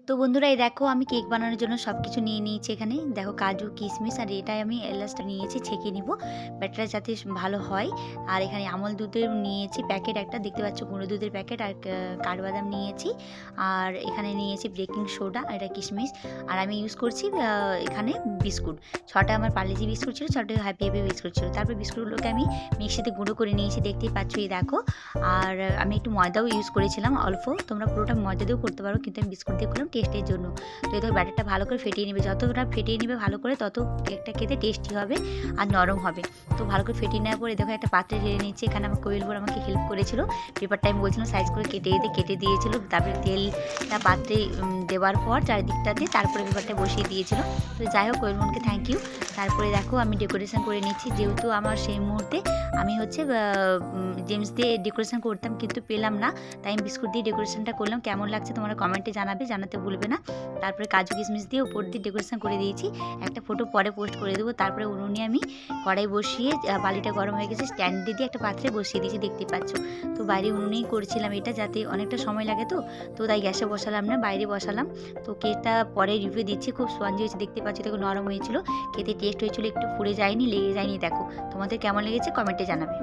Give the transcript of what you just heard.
তো বন্ধুরা এই দেখো আমি কেক বানানোর জন্য সব কিছু নিয়ে নিয়েছি এখানে। দেখো কাজু, কিশমিশ আর এটাই আমি এলাচটা নিয়েছি ছেঁকে নিব। ব্যাটারটা যাতে ভালো হয়। আর এখানে আমল দুধের নিয়েছি প্যাকেট একটা দেখতে পাচ্ছ গুঁড়ো দুধের প্যাকেট আর কাঠবাদাম নিয়েছি। আর এখানে নিয়েছি বেকিং সোডা আর এটা কিশমিশ। আর আমি ইউজ করছি এখানে বিস্কুট। ৬টা আমার পার্লেজি বিস্কুট ছিল, ৬টা হ্যাপি হ্যাপি বিস্কুট ছিল। তারপর বিস্কুটগুলোকে আমি মিক্সিতে গুঁড়ো করে নিয়েছি দেখতেই পাচ্ছ এই দেখো। আর আমি একটু ময়দাও ইউজ করেছিলাম অল্প। তোমরা পুরোটা ময়দা দিয়েও করতে পারো কিন্তু আমি বিস্কুট দিয়ে করলাম টেস্টের জন্য। তো এই দেখো ব্যাটারটা ভালো করে ফেটিয়ে নেবে, যতটা ফেটিয়ে নেবে ভালো করে তত কেকটা খেতে টেস্টি হবে আর নরম হবে। তো ভালো করে ফেটিয়ে নেওয়ার পরে দেখো একটা পাত্রে ঢেলে নিচ্ছি। এখানে আমার কোয়েল বোর আমাকে হেল্প করেছিল, পেপারটা আমি বলছিলাম সাইজ করে কেটে দিয়েছিল। তারপরে তেলটা পাত্রে দেওয়ার পর চারিদিকটাতে তারপরে পেপারটা বসিয়ে দিয়েছিল। তো যাই হোক কোয়েল বোনকে থ্যাংক ইউ। তারপরে দেখো আমি ডেকোরেশন করে নিচ্ছি, যেহেতু আমার সেই মুহূর্তে আমি হচ্ছে জেমস দিয়ে ডেকোরেশন করতাম কিন্তু পেলাম না, তাই আমি বিস্কুট দিয়ে ডেকোরেশনটা করলাম। কেমন লাগছে তোমরা কমেন্টে জানাতে ভুলবে না। তারপরে কাজু কিশমিশ দিয়ে উপর দিয়ে ডেকোরেশন করে দিয়েছি। একটা ফটো পরে পোস্ট করে দেবো। তারপরে উনুনে আমি কড়াই বসিয়ে বালিটা গরম হয়ে গেছে, স্ট্যান্ড দিয়ে একটা পাত্রে বসিয়ে দিয়েছি দেখতে পাচ্ছ। তো বাইরে উনুনেই করছিলাম এটা, যাতে অনেকটা সময় লাগে তো তাই গ্যাসে বসালাম না, বাইরে বসালাম। তো কেকটা পরে রিভিউ দিচ্ছি, খুব স্পঞ্জি হয়েছে দেখতে পাচ্ছ, দেখো নরম হয়েছিল, খেতে টেস্ট হয়েছিল, একটু পুড়ে যায়নি, লেগে যায়নি। দেখো তোমাদের কেমন লেগেছে কমেন্টে জানাবে।